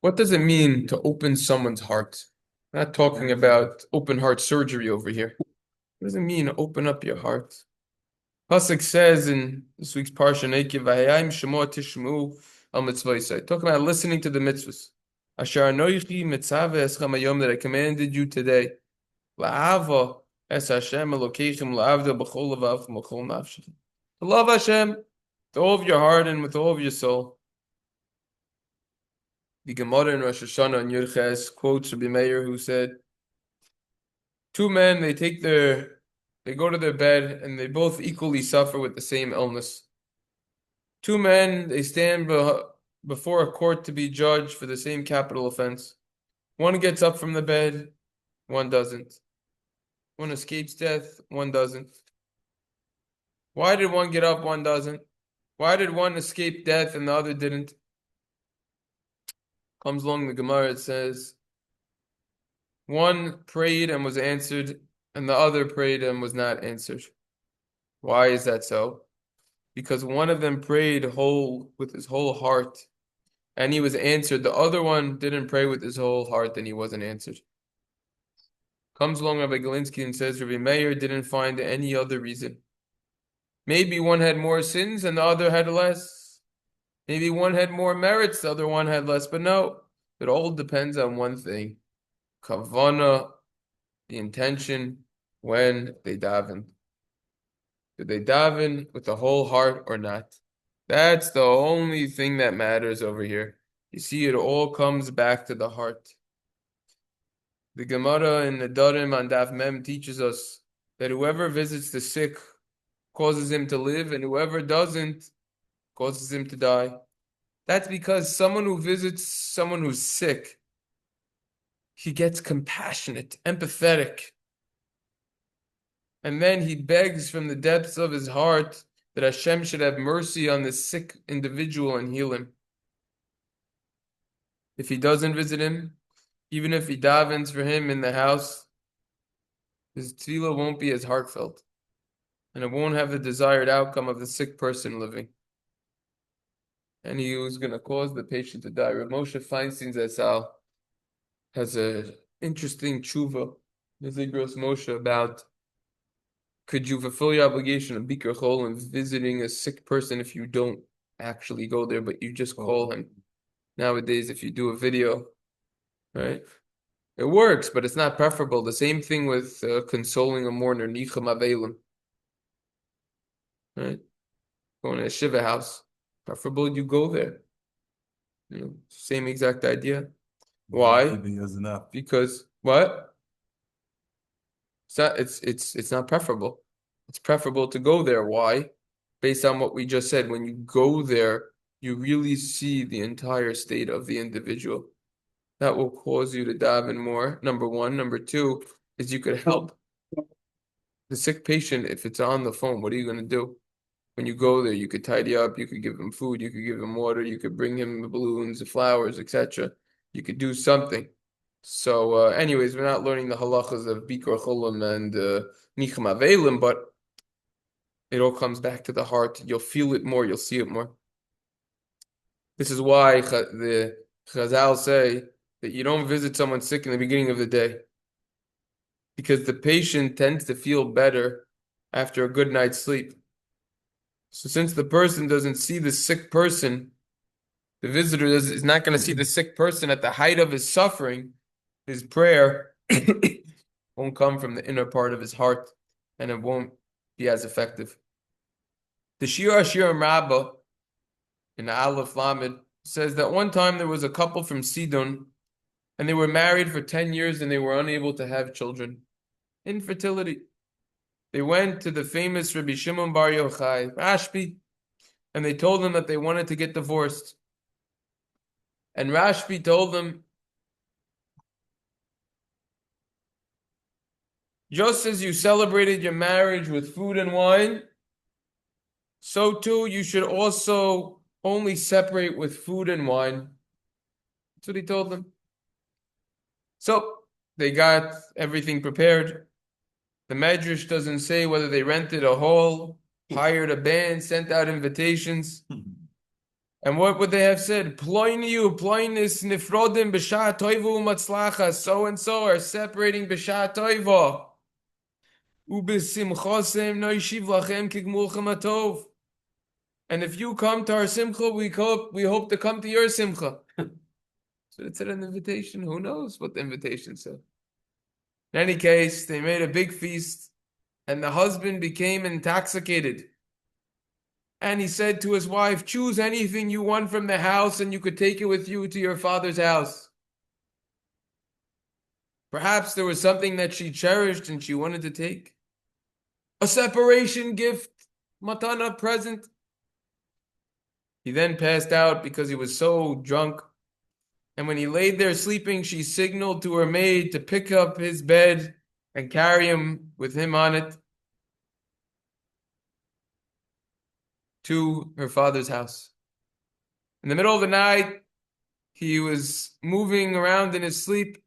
What does it mean to open someone's heart? I'm not talking about open heart surgery over here. What does it mean to open up your heart? Pasuk says in this week's Parshas Eikev, "V'hayim shemo tishmu al mitzvosai." Talking about listening to the mitzvahs. Asher anoichi mitzvah eschem hayom, that I commanded you today. La'ava es Hashem Elokeichem la'avda b'chol levavchem b'chol nafshechem. To love Hashem with all of your heart and with all of your soul. The Gemara in Rosh Hashanah and Yud Ches quotes Rabbi Meir, who said, two men, they go to their bed and they both equally suffer with the same illness. Two men, they stand before a court to be judged for the same capital offense. One gets up from the bed, one doesn't. One escapes death, one doesn't. Why did one get up, one doesn't? Why did one escape death and the other didn't? Comes along the Gemara, it says, one prayed and was answered, and the other prayed and was not answered. Why is that so? Because one of them prayed with his whole heart, and he was answered. The other one didn't pray with his whole heart, and he wasn't answered. Comes along Rabbi Galinsky and says Rabbi Meir didn't find any other reason. Maybe one had more sins and the other had less. Maybe one had more merits, the other one had less. But no, it all depends on one thing. Kavana, the intention, when they daven. Did they daven with the whole heart or not? That's the only thing that matters over here. You see, it all comes back to the heart. The Gemara in the Darim on Daf Mem teaches us that whoever visits the sick causes him to live, and whoever doesn't causes him to die. That's because someone who visits someone who's sick, he gets compassionate, empathetic. And then he begs from the depths of his heart that Hashem should have mercy on this sick individual and heal him. If he doesn't visit him, even if he davens for him in the house, his tefillah won't be as heartfelt, and it won't have the desired outcome of the sick person living. And he was going to cause the patient to die. Rav Moshe Feinstein Zatzal has an interesting tshuva, the Zigros Moshe, about could you fulfill your obligation of Bikur Chol and visiting a sick person if you don't actually go there, but you just call him? Nowadays, if you do a video, right, it works, but it's not preferable. The same thing with consoling a mourner, Nicham Avelim, right? Going to a Shiva house, preferable you go there. Same exact idea. Why? Because what? It's not preferable. It's preferable to go there. Why? Based on what we just said, when you go there, you really see the entire state of the individual. That will cause you to daven more, number one. Number two is you could help the sick patient if it's on the phone. What are you going to do? When you go there, you could tidy up, you could give him food, you could give him water, you could bring him the balloons, the flowers, etc. You could do something. So, anyways, we're not learning the halachas of Bikor Cholim and Nichem Avelim, but it all comes back to the heart. You'll feel it more, you'll see it more. This is why the Chazal say that you don't visit someone sick in the beginning of the day, because the patient tends to feel better after a good night's sleep. So since the person doesn't see the sick person, the visitor is not going to see the sick person at the height of his suffering, his prayer won't come from the inner part of his heart, and it won't be as effective. The Shir Hashirim Rabbah in the Aleph Lamed says that one time there was a couple from Sidon, and they were married for 10 years and they were unable to have children. Infertility. They went to the famous Rabbi Shimon Bar Yochai, Rashbi, and they told him that they wanted to get divorced. And Rashbi told them, just as you celebrated your marriage with food and wine, so too you should also only separate with food and wine. That's what he told them. So they got everything prepared. The Medrash doesn't say whether they rented a hall, hired a band, sent out invitations. And what would they have said? Ploiniu, ploinis nifrodim b'sha toivu matzlacha. So and so are separating b'sha toiva. Ubesimchosem noishiv lachem kigmulchem atov. And if you come to our simcha, we hope to come to your simcha. So it said an invitation. Who knows what the invitation said? In any case, they made a big feast, and the husband became intoxicated. And he said to his wife, choose anything you want from the house, and you could take it with you to your father's house. Perhaps there was something that she cherished and she wanted to take. A separation gift, matana present. He then passed out because he was so drunk. And when he laid there sleeping, she signaled to her maid to pick up his bed and carry him with him on it to her father's house. In the middle of the night, he was moving around in his sleep,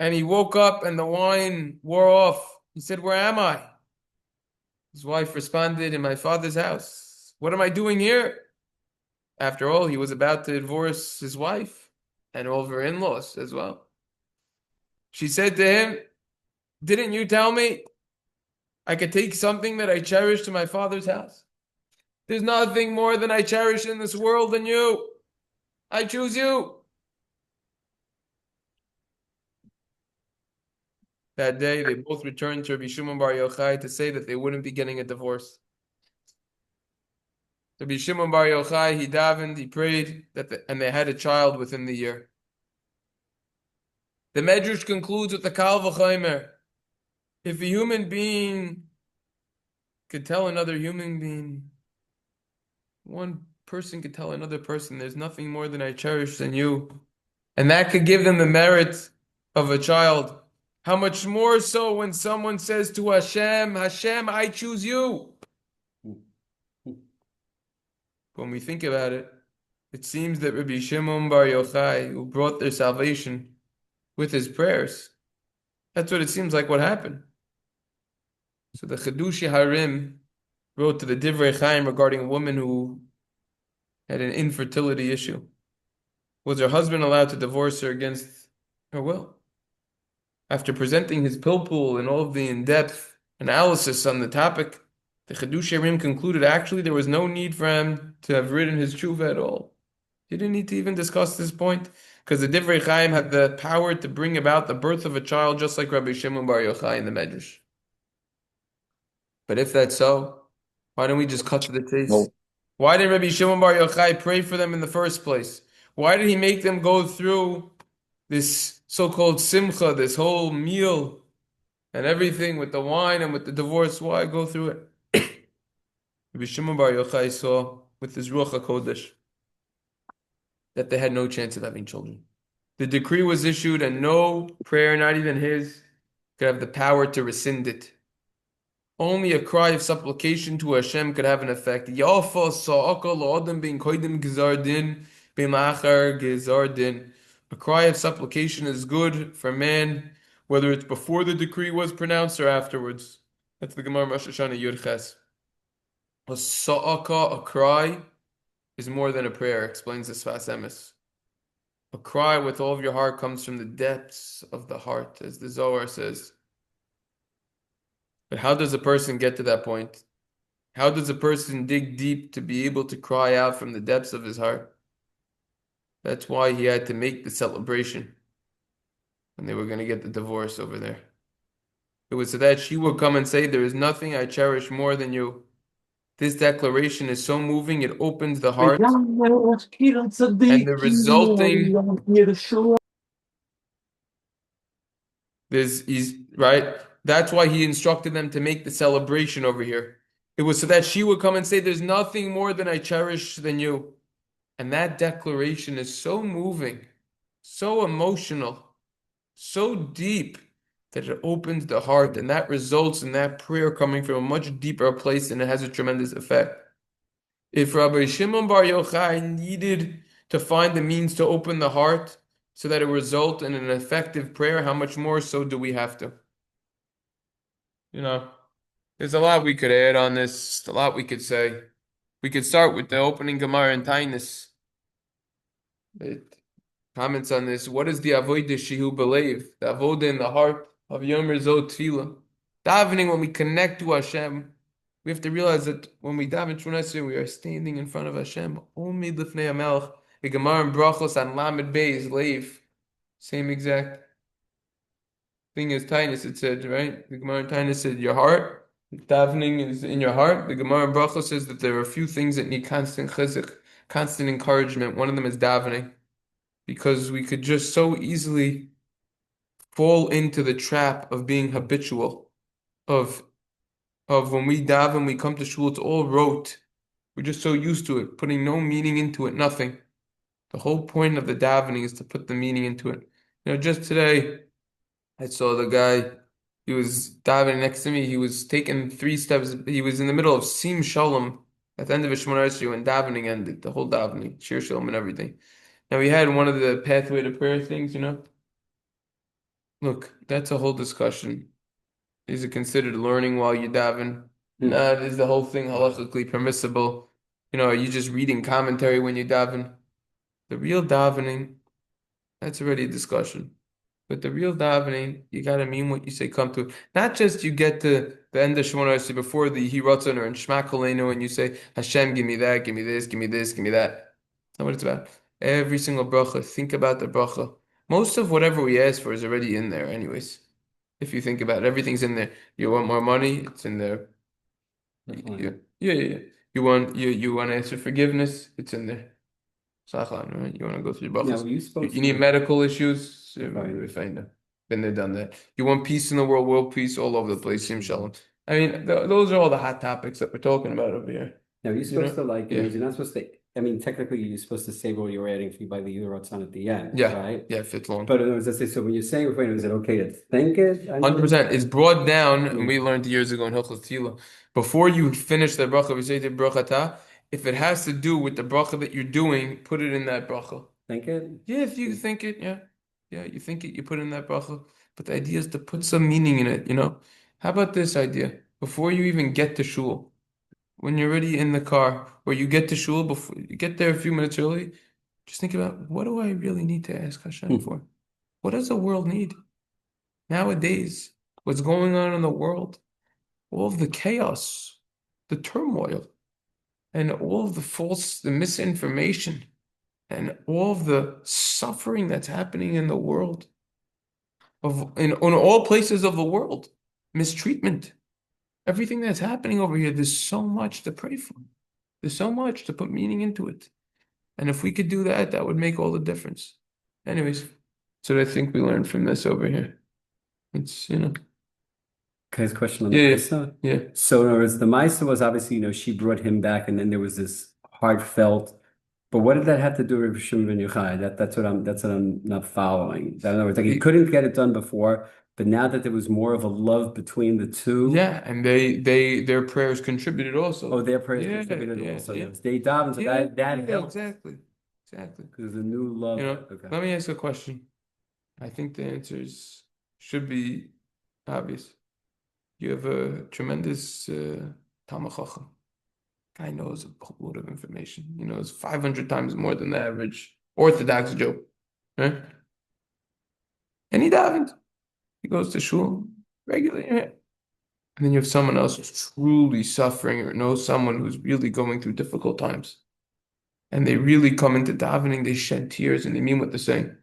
and he woke up and the wine wore off. He said, where am I? His wife responded, in my father's house. What am I doing here? After all, he was about to divorce his wife and all of her in-laws as well. She said to him, didn't you tell me I could take something that I cherish to my father's house? There's nothing more than I cherish in this world than you. I choose you. That day, they both returned to Rabbi Shimon Bar Yochai to say that they wouldn't be getting a divorce. Rabbi Shimon Bar Yochai, he davened, he prayed, and they had a child within the year. The Medrash concludes with the Kal V'chomer. If a human being could tell another human being, one person could tell another person, there's nothing more than I cherish than you, and that could give them the merit of a child. How much more so when someone says to Hashem, Hashem, I choose you. When we think about it, it seems that Rabbi Shimon Bar Yochai, who brought their salvation with his prayers, that's what it seems like what happened. So the Chedushi Harim wrote to the Divrei Chaim regarding a woman who had an infertility issue. Was her husband allowed to divorce her against her will? After presenting his pilpul and all of the in-depth analysis on the topic, the Chedush Harim concluded actually there was no need for him to have written his tshuva at all. He didn't need to even discuss this point, because the Divrei Chaim had the power to bring about the birth of a child just like Rabbi Shimon Bar Yochai in the Medrash. But if that's so, why don't we just cut to the chase? No. Why did Rabbi Shimon Bar Yochai pray for them in the first place? Why did he make them go through this so-called simcha, this whole meal and everything with the wine and with the divorce? Why go through it? Rabbi Shimon Bar Yochai saw with his Ruach HaKodesh that they had no chance of having children. The decree was issued and no prayer, not even his, could have the power to rescind it. Only a cry of supplication to Hashem could have an effect. Yafa sa'aka la'adam bin koidim gizar din bin la'achar gizar din. A cry of supplication is good for man, whether it's before the decree was pronounced or afterwards. That's the Gemara Rosh Hashanah Yud Ches. A sa'aka, a cry, is more than a prayer, explains the Sfas Emes. A cry with all of your heart comes from the depths of the heart, as the Zohar says. But how does a person get to that point? How does a person dig deep to be able to cry out from the depths of his heart? That's why he had to make the celebration when they were going to get the divorce over there. It was so that she would come and say, there is nothing I cherish more than you. This declaration is so moving, it opens the heart. And the resulting... Right? That's why he instructed them to make the celebration over here. It was so that she would come and say, there's nothing more than I cherish than you. And that declaration is so moving, so emotional, so deep that it opens the heart, and that results in that prayer coming from a much deeper place, and it has a tremendous effect. If Rabbi Shimon Bar Yochai needed to find the means to open the heart so that it result in an effective prayer, how much more so do we have to? There's a lot we could add on this, a lot we could say. We could start with the opening Gemara in Tainus. It comments on this. What is the avodah shehu believe? The avodah in the heart of Yomer Zot Tefillah. Davening, when we connect to Hashem, we have to realize that when we daven Shemona Esrei, we are standing in front of Hashem. Only Lifnei HaMelech. The Gemara in Brachos on Lamed Beis Leiv. Same exact thing as Tainus, it said, right? The Gemara in Tainus said, your heart, davening is in your heart. The Gemara in Brachos says that there are a few things that need constant chizuk, constant encouragement. One of them is davening, because we could just so easily fall into the trap of being habitual, of when we daven, we come to shul, it's all rote. We're just so used to it, putting no meaning into it, nothing. The whole point of the davening is to put the meaning into it. Just today, I saw the guy, he was davening next to me, he was taking 3 steps, he was in the middle of Sim Shalom, at the end of his Shemona Esrei, when davening ended, the whole davening, Shir Shalom and everything. Now we had one of the pathway to prayer things, Look, that's a whole discussion. Is it considered learning while you daven? Nah, is the whole thing halachically permissible? Are you just reading commentary when you daven? The real davening, that's already a discussion. But the real davening, you gotta mean what you say, come to. Not just you get to the end of Shemona Esrei before the Hiratzon or in Shema Kolenu and you say, Hashem, give me that, give me this, give me this, give me that. That's not what it's about. Every single bracha, think about the bracha. Most of whatever we ask for is already in there anyways. If you think about it, everything's in there. You want more money, it's in there. Yeah. You want to ask for forgiveness, it's in there. Sachan, right? You want to go through your Now, brachas. You need medical issues, we find them. Been there, done that. You want peace in the world peace all over the place, Sim Shalom. I mean, those are all the hot topics that we're talking about over here. Now, you're supposed to Yeah. you're not supposed to, technically you're supposed to say what you're adding for you by the Yurotzon at the end, Yeah. right? Yeah, fifth long. But so when you're saying refrain, is it okay to think it? 100%. It's brought down, and we learned years ago in Hilchos Tefillah. Before you finish the bracha, we say the brachata. If it has to do with the bracha that you're doing, put it in that bracha. Think it? Yeah, if you think it, yeah. Yeah, you think it, you put it in that bracha. But the idea is to put some meaning in it, How about this idea? Before you even get to shul, when you're already in the car, or you get to shul, before you get there a few minutes early, just think about, what do I really need to ask Hashem for? What does the world need? Nowadays, what's going on in the world, all of the chaos, the turmoil, and all of the misinformation, and all of the suffering that's happening in the world, in all places of the world, mistreatment, everything that's happening over here, there's so much to pray for. There's so much to put meaning into it. And if we could do that, that would make all the difference. Anyways, so I think we learned from this over here. It's, Okay, question on the Maisa. Yeah. So in other words, the Maisa was obviously, she brought him back, and then there was this heartfelt. But what did that have to do with Shimon ben Yochai? That's what I'm not following. In other words, he couldn't get it done before, but now that there was more of a love between the two. Yeah, and their prayers contributed also. Oh, their prayers contributed also. Yeah. They davened, so that helped. Exactly. Because the new love. Okay. Let me ask a question. I think the answers should be obvious. You have a tremendous Talmid Chacham. Guy knows a boatload of information. He knows 500 times more than the average Orthodox Joe. Right? And he davened. He goes to shul regularly. And then you have someone else who's truly suffering or knows someone who's really going through difficult times. And they really come into davening, they shed tears, and they mean what they're saying.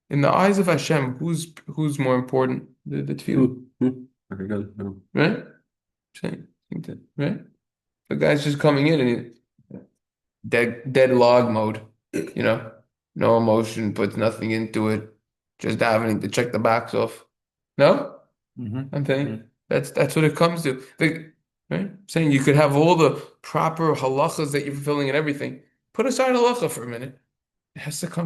In the eyes of Hashem, who's more important? The tefillah. Very good. Right? Right? The guy's just coming in and he, dead log mode, no emotion, puts nothing into it, just davening to check the box off. No? I'm saying that's what it comes to. Right? Saying you could have all the proper halachas that you're fulfilling and everything. Put aside halacha for a minute. It has to come